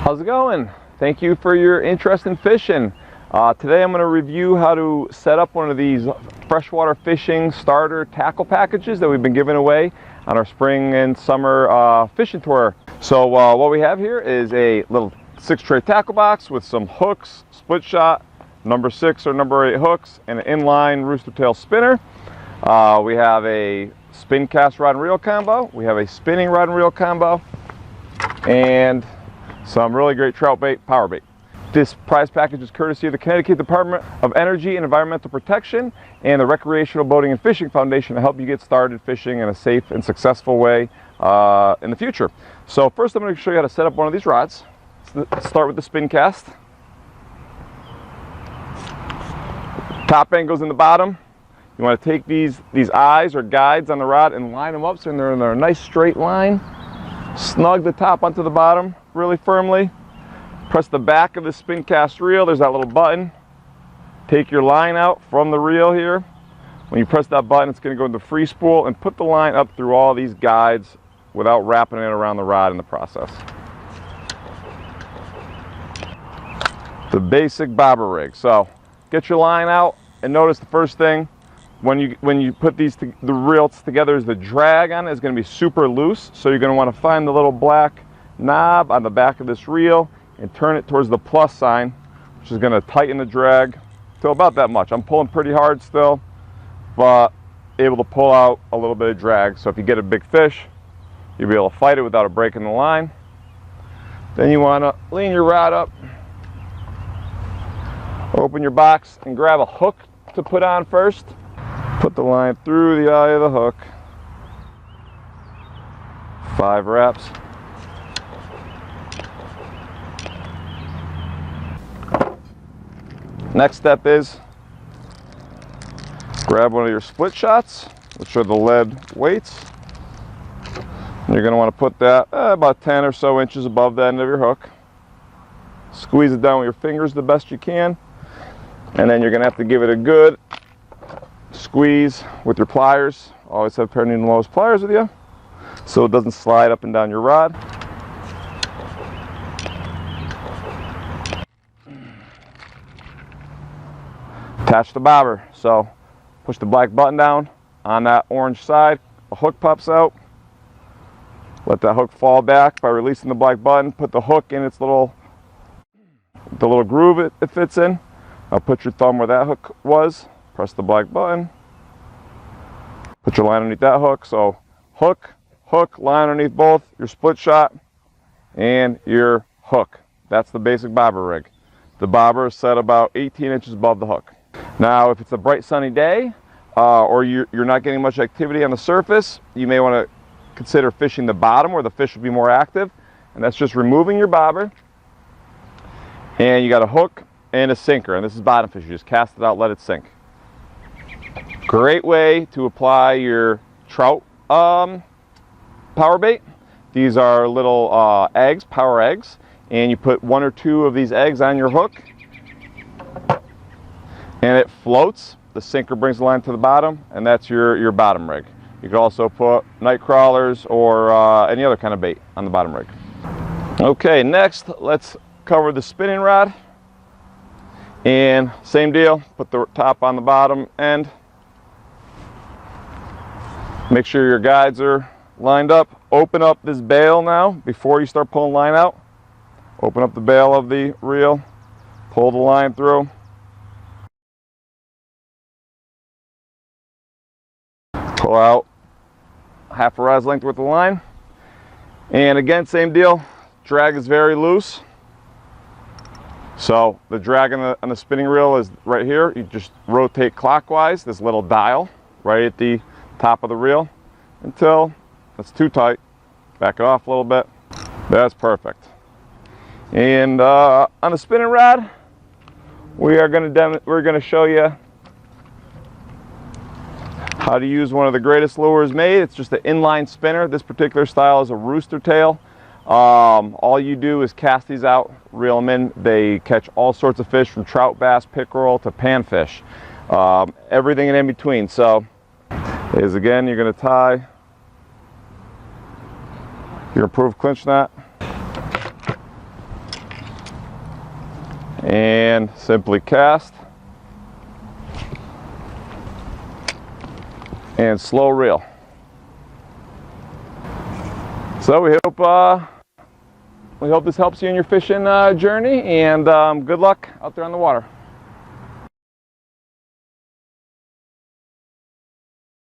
How's it going? Thank you for your interest in fishing. Today I'm going to review how to set up one of these freshwater fishing starter tackle packages that we've been giving away on our spring and summer fishing tour. So what we have here is a little 6-tray tackle box with some hooks, split shot, number 6 or number 8 hooks, and an inline rooster tail spinner. We have a spin cast rod and reel combo. We have a spinning rod and reel combo, and some really great trout bait, power bait. This prize package is courtesy of the Connecticut Department of Energy and Environmental Protection and the Recreational Boating and Fishing Foundation to help you get started fishing in a safe and successful way in the future. So first I'm going to show you how to set up one of these rods. Let's start with the spin cast. Top end goes in the bottom. You want to take these eyes or guides on the rod and line them up so they're in a nice straight line. Snug the top onto the bottom really firmly. Press the back of the spin cast reel. There's that little button. Take your line out from the reel here. When you press that button, it's going to go into free spool, and put the line up through all these guides without wrapping it around the rod in the process. The basic bobber rig. So get your line out, and notice the first thing when you put the reels together is the drag on it is going to be super loose. So you're going to want to find the little black knob on the back of this reel and turn it towards the plus sign, which is going to tighten the drag to about that much. I'm pulling pretty hard still, but able to pull out a little bit of drag. So if you get a big fish, you'll be able to fight it without it breaking the line. Then you want to lean your rod up, open your box, and grab a hook to put on first. Put the line through the eye of the hook. 5 wraps. Next step is grab one of your split shots, which are the lead weights. You're going to want to put that about 10 or so inches above the end of your hook. Squeeze it down with your fingers the best you can, and then you're going to have to give it a good squeeze with your pliers. Always have a pair of Newton Lowes pliers with you so it doesn't slide up and down your rod. Attach the bobber. So push the black button down on that orange side. The hook pops out. Let that hook fall back by releasing the black button. Put the hook in its little groove it fits in. Now put your thumb where that hook was. Press the black button. Put your line underneath that hook. So hook, line underneath both, your split shot, and your hook. That's the basic bobber rig. The bobber is set about 18 inches above the hook. Now, if it's a bright sunny day or you're not getting much activity on the surface, you may want to consider fishing the bottom where the fish will be more active. And that's just removing your bobber. And you got a hook and a sinker. And this is bottom fish. You just cast it out, let it sink. Great way to apply your trout power bait. These are little eggs, power eggs. And you put 1 or 2 of these eggs on your hook, and it floats. The sinker brings the line to the bottom, and that's your bottom rig. You could also put night crawlers or any other kind of bait on the bottom rig. Okay, next let's cover the spinning rod. And same deal, put the top on the bottom end. Make sure your guides are lined up. Open up this bail now before you start pulling line out. Open up the bail of the reel, pull the line through. Pull out half a rod's length worth of line. And again, same deal, drag is very loose. So the drag on the spinning reel is right here. You just rotate clockwise, this little dial right at the top of the reel until it's too tight. Back it off a little bit. That's perfect. And on the spinning rod, we're going to show you how to use one of the greatest lures made. It's just an inline spinner. This particular style is a rooster tail. All you do is cast these out, reel them in. They catch all sorts of fish from trout, bass, pickerel to panfish, everything in between. So is again, you're going to tie your approved clinch knot. and simply cast and slow reel. So we hope this helps you in your fishing journey, and good luck out there on the water.